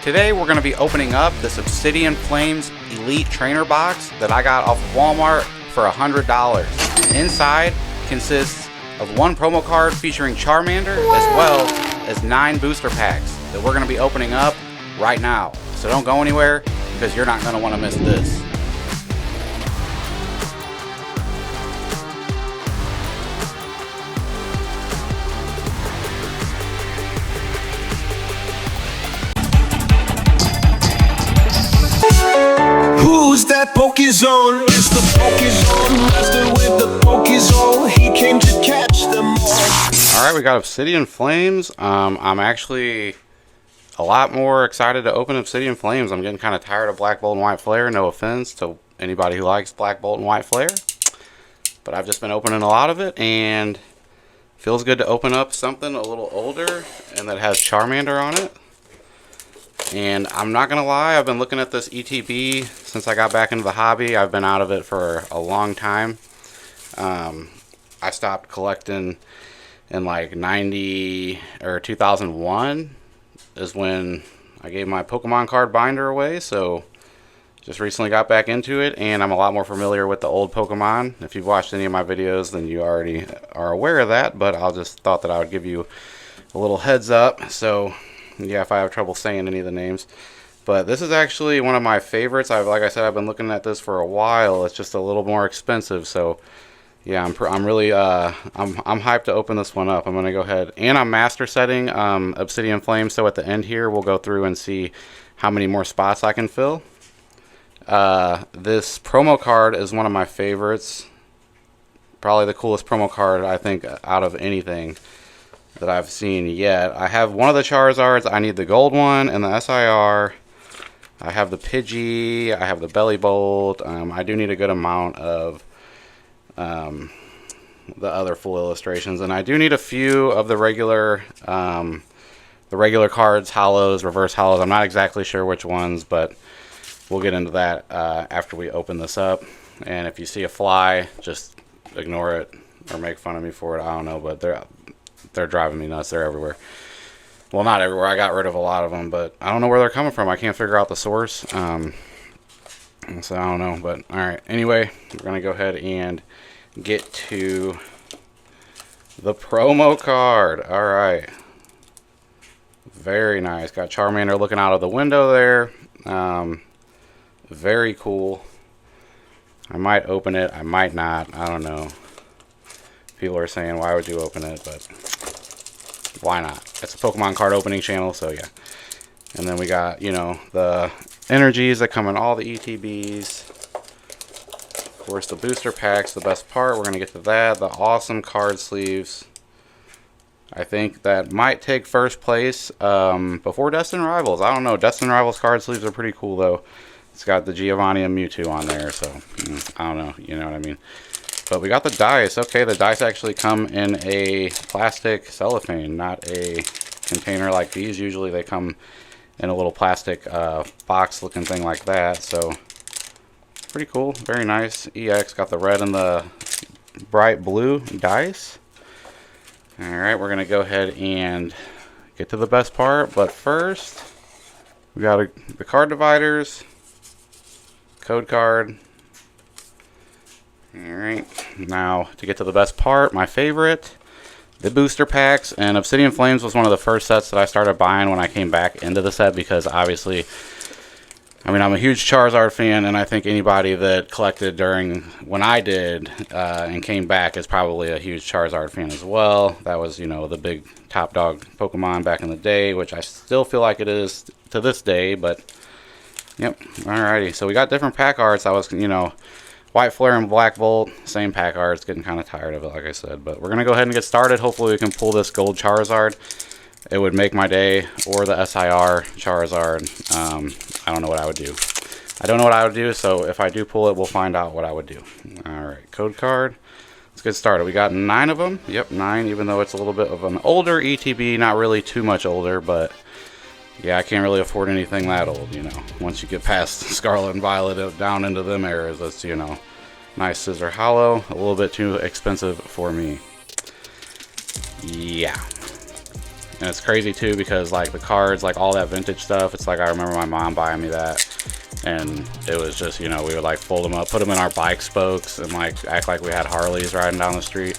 Today we're going to be opening up this Obsidian Flames Elite Trainer box that I got off of Walmart for $100. Inside consists of one promo card featuring Charmander as well as 9 booster packs that we're going to be opening up right now. So don't go anywhere because you're not going to want to miss this. Who's that Pokézone? It's the Pokézone master with the Pokézone. He came to catch them all. Alright, we got Obsidian Flames. I'm actually a lot more excited to open Obsidian Flames. I'm getting kind of tired of Black Bolt and White Flare. No offense to anybody who likes Black Bolt and White Flare. But I've just been opening a lot of it, and feels good to open up something a little older and that has Charmander on it. And I'm not going to lie, I've been looking at this ETB since I got back into the hobby. I've been out of it for a long time. I stopped collecting in like 90 or 2001 is when I gave my Pokemon card binder away. So just recently got back into it, and I'm a lot more familiar with the old Pokemon. If you've watched any of my videos, then you already are aware of that, but I just thought that I would give you a little heads up. So yeah, if I have trouble saying any of the names. But this is actually one of my favorites. Like I said, I've been looking at this for a while. It's just a little more expensive. So yeah, I'm really I'm hyped to open this one up. I'm gonna go ahead, and I'm master setting Obsidian Flames. So at the end here, we'll go through and see how many more spots I can fill. This promo card is one of my favorites. Probably the coolest promo card I think out of anything that I've seen yet. I have one of the Charizards. I need the gold one and the SIR. I have the Pidgey. I have the Belly Bolt. I do need a good amount of the other full illustrations, and I do need a few of the regular cards, hollows, reverse hollows. I'm not exactly sure which ones, but we'll get into that after we open this up. And if you see a fly, just ignore it or make fun of me for it. I don't know, but they're driving me nuts. They're everywhere. Well, not everywhere. I got rid of a lot of them, but I don't know where they're coming from. I can't figure out the source. So I don't know, but all right. Anyway, we're going to go ahead and get to the promo card. All right. Very nice. Got Charmander looking out of the window there. Very cool. I might open it. I might not. I don't know. People are saying, why would you open it? But why not? It's a Pokemon card opening channel, so yeah. And then we got, you know, the energies that come in all the ETBs. Of course, the booster packs, the best part. We're going to get to that. The awesome card sleeves. I think that might take first place before Destined Rivals. I don't know. Destined Rivals card sleeves are pretty cool, though. It's got the Giovanni and Mewtwo on there, so I don't know. You know what I mean? But we got the dice. Okay, the dice actually come in a plastic cellophane, not a container like these. Usually they come in a little plastic box looking thing like that. So pretty cool. Very nice. EX got the red and the bright blue dice. Alright, we're going to go ahead and get to the best part. But first, we got the card dividers, code card. Alright, now to get to the best part, my favorite, the booster packs. And Obsidian Flames was one of the first sets that I started buying when I came back into the set, because obviously, I mean, I'm a huge Charizard fan, and I think anybody that collected during when I did and came back is probably a huge Charizard fan as well. That was, you know, the big top dog Pokemon back in the day, which I still feel like it is to this day, but yep. Alrighty, so we got different pack arts. I was, you know, White Flare and Black Bolt, same pack arts. Getting kind of tired of it, like I said. But we're going to go ahead and get started. Hopefully we can pull this gold Charizard. It would make my day. Or the SIR Charizard. I don't know what I would do. I don't know what I would do, so if I do pull it, we'll find out what I would do. Alright, code card. Let's get started. We got 9 of them. Yep, 9, even though it's a little bit of an older ETB. Not really too much older, but yeah, I can't really afford anything that old, you know. Once you get past Scarlet and Violet down into them eras, it's, you know, nice scissor hollow. A little bit too expensive for me. Yeah. And it's crazy too because like the cards, like all that vintage stuff, it's like I remember my mom buying me that, and it was just, you know, we would like fold them up, put them in our bike spokes, and like act like we had Harleys riding down the street.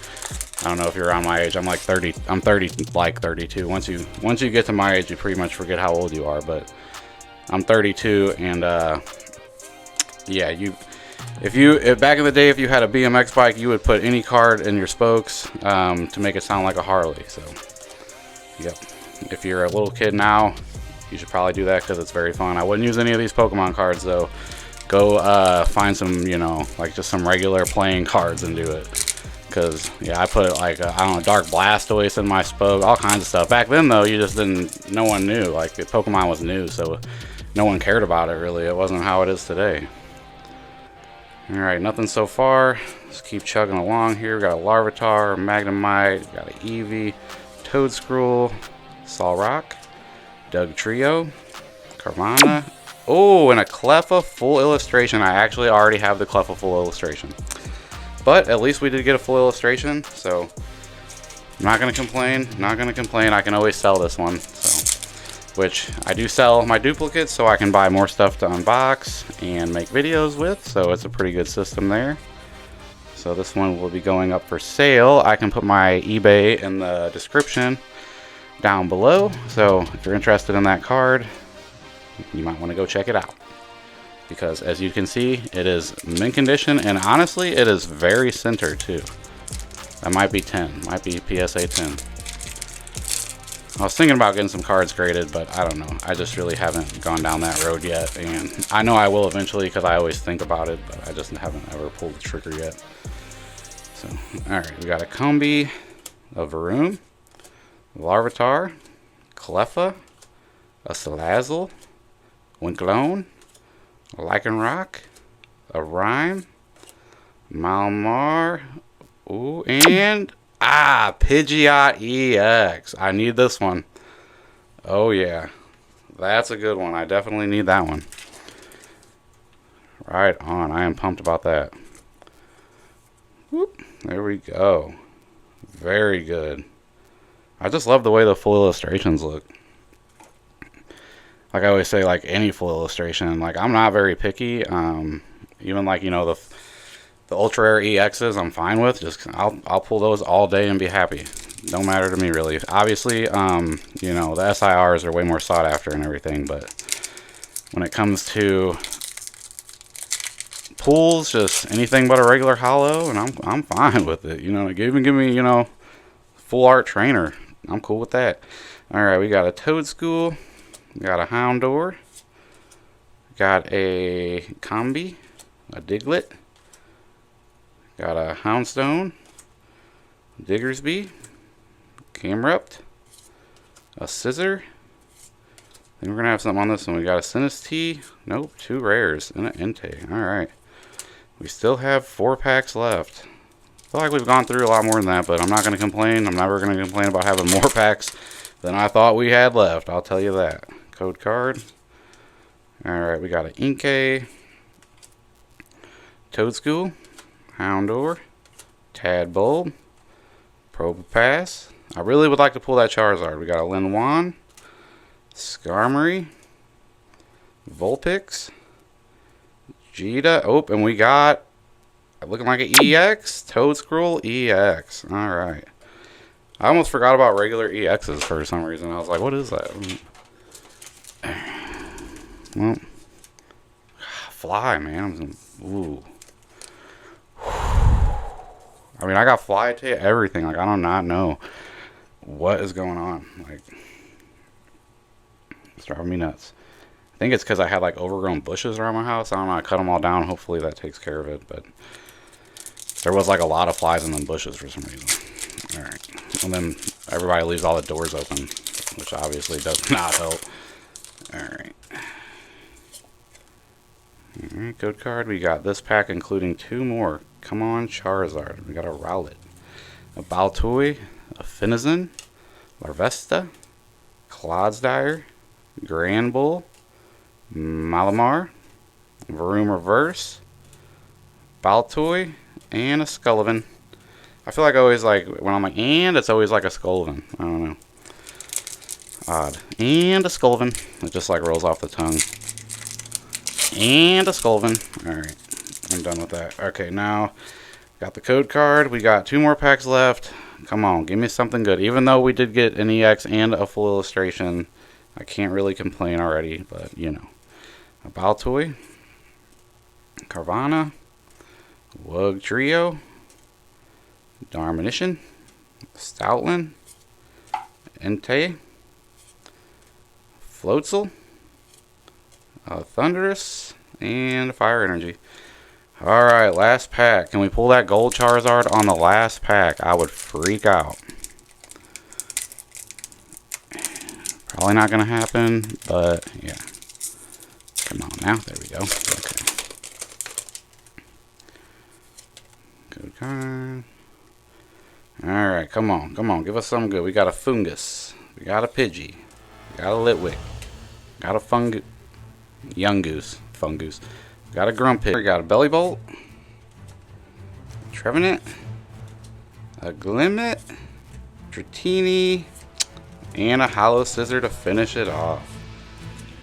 I don't know if you're around my age. I'm like 30. I'm 30, like 32. Once you get to my age, you pretty much forget how old you are. But I'm 32, and yeah, if back in the day, if you had a BMX bike, you would put any card in your spokes to make it sound like a Harley. So. Yep. If you're a little kid now, you should probably do that because it's very fun. I wouldn't use any of these Pokemon cards though. Go find some, you know, like just some regular playing cards and do it. Because yeah, I put like I don't know, Dark Blastoise in my spoke, all kinds of stuff. Back then though, you just didn't. No one knew. Like Pokemon was new, so no one cared about it really. It wasn't how it is today. All right, nothing so far. Let's keep chugging along here. We got a Larvitar, Magnemite, got an Eevee. Toedscruel, Solrock, Doug Trio, Carvana. Oh, and a Cleffa full illustration. I actually already have the Cleffa full illustration. But at least we did get a full illustration, so I'm not going to complain. Not going to complain. I can always sell this one. So, which I do sell my duplicates so I can buy more stuff to unbox and make videos with. So it's a pretty good system there. So this one will be going up for sale. I can put my eBay in the description down below. So if you're interested in that card, you might want to go check it out. Because as you can see, it is mint condition, and honestly, it is very centered too. That might be 10, might be PSA 10. I was thinking about getting some cards graded, but I don't know. I just really haven't gone down that road yet, and I know I will eventually because I always think about it, but I just haven't ever pulled the trigger yet. So, alright, we got a Combi, a Varoom, Larvitar, Cleffa, a Salazzle, Winklone, a Lycanroc, a Rhyme, Malamar, ooh, and Pidgeot EX. I need this one. Oh yeah, that's a good one. I definitely need that one. Right on. I am pumped about that. Whoop, there we go. Very good. I just love the way the full illustrations look. Like I always say, like any full illustration, like I'm not very picky. Even like, you know, the ultra rare EXs I'm fine with. Just I'll pull those all day and be happy. Don't matter to me really. Obviously, you know, the SIRs are way more sought after and everything, but when it comes to pulls, just anything but a regular hollow, and I'm fine with it. You know, even give me, you know, full art trainer. I'm cool with that. All right, we got a Toedscruel, got a Houndour, got a Combi, a Diglett, got a Houndstone, Diggersby, Camerupt, a Scissor. I think we're gonna have something on this one. We got a Sinistee. Nope, 2 rares and an Entei. All right. We still have 4 packs left. I feel like we've gone through a lot more than that, but I'm not going to complain. I'm never going to complain about having more packs than I thought we had left. I'll tell you that. Code card. Alright, we got an Inkay, Toedscruel, Houndour, Tadbulb, Probopass. I really would like to pull that Charizard. We got a Linwan, Skarmory, Vulpix, Jita. Oh, and we got looking like an EX, Toedscruel EX. Alright. I almost forgot about regular EXs for some reason. I was like, what is that? Well, fly, man. Ooh. I mean, I got fly to everything. Like, I do not know what is going on. Like, it's driving me nuts. I think it's because I had like overgrown bushes around my house. I don't know. I cut them all down. Hopefully that takes care of it. But there was like a lot of flies in them bushes for some reason. All right. And then everybody leaves all the doors open, which obviously does not help. All right. All right. Code card. We got this pack, including 2 more. Come on, Charizard. We got a Rowlet, a Baltoy, a Finizen, Larvesta, Clodsire, Granbull, Malamar, Varoom Reverse, Baltoy, and a Skullivan. I feel like I always like when I'm like, and it's always like a Skullivan. I don't know. Odd. And a Sculvin. It just like rolls off the tongue. And a Sculvin. Alright. I'm done with that. Okay, now got the code card. We got 2 more packs left. Come on, give me something good. Even though we did get an EX and a full illustration, I can't really complain already, but you know. A Baltoy, Carvana, Wug Trio, Darmanition, Stoutland, Entei, Floatzel, Thunderous, and Fire Energy. Alright, last pack. Can we pull that gold Charizard on the last pack? I would freak out. Probably not going to happen, but yeah. Come on now. There we go. Okay. Good card. Alright, come on. Come on. Give us something good. We got a Fungus. We got a Pidgey. We got a Litwick. Got a Yungoos. Fungoose. Got a Grumpig. We got a Bellibolt. Trevenant. A Glimmet. Dratini. And a Hollow Scissor to finish it off.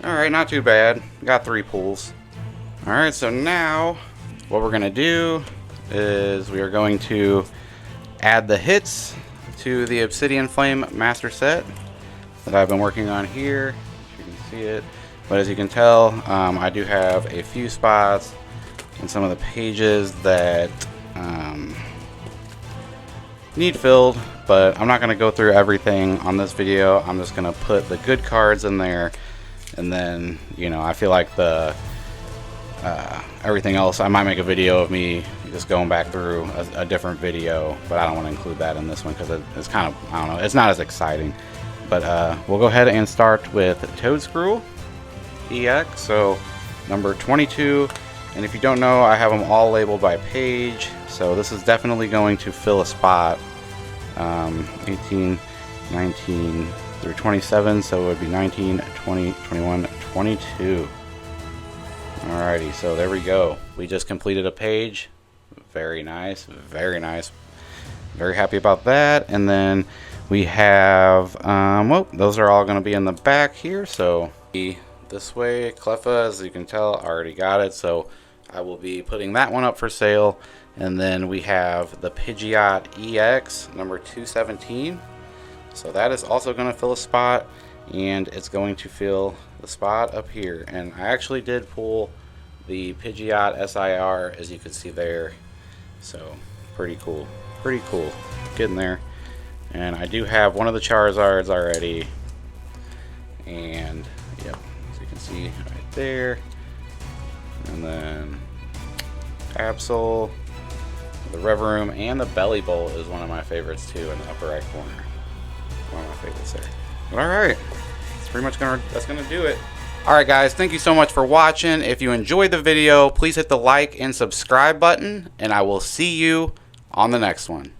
Alright, not too bad. Got 3 pulls. Alright, so now what we're going to do is we are going to add the hits to the Obsidian Flame Master Set that I've been working on here. You can see it. But as you can tell, I do have a few spots in some of the pages that need filled, but I'm not going to go through everything on this video. I'm just going to put the good cards in there, and then, you know, I feel like the everything else, I might make a video of me just going back through a different video, but I don't want to include that in this one because it's kind of, I don't know, it's not as exciting. But we'll go ahead and start with Toadscruel EX, so number 22, and if you don't know, I have them all labeled by page, so this is definitely going to fill a spot. 18, 19 through 27, so it would be 19, 20, 21, 22. Alrighty, so there we go. We just completed a page. Very nice, very nice. Very happy about that. And then we have, well, those are all going to be in the back here, so this way, Cleffa, as you can tell, I already got it, so I will be putting that one up for sale. And then we have the Pidgeot EX number 217, so that is also going to fill a spot, and it's going to fill the spot up here. And I actually did pull the Pidgeot SIR, as you can see there, so pretty cool, getting there. And I do have one of the Charizards already, and yep, as you can see right there. And then Absol, the Reverum, and the Bellibolt is one of my favorites too in the upper right corner. One of my favorites there. But alright, that's pretty much that's gonna do it. Alright guys, thank you so much for watching. If you enjoyed the video, please hit the like and subscribe button, and I will see you on the next one.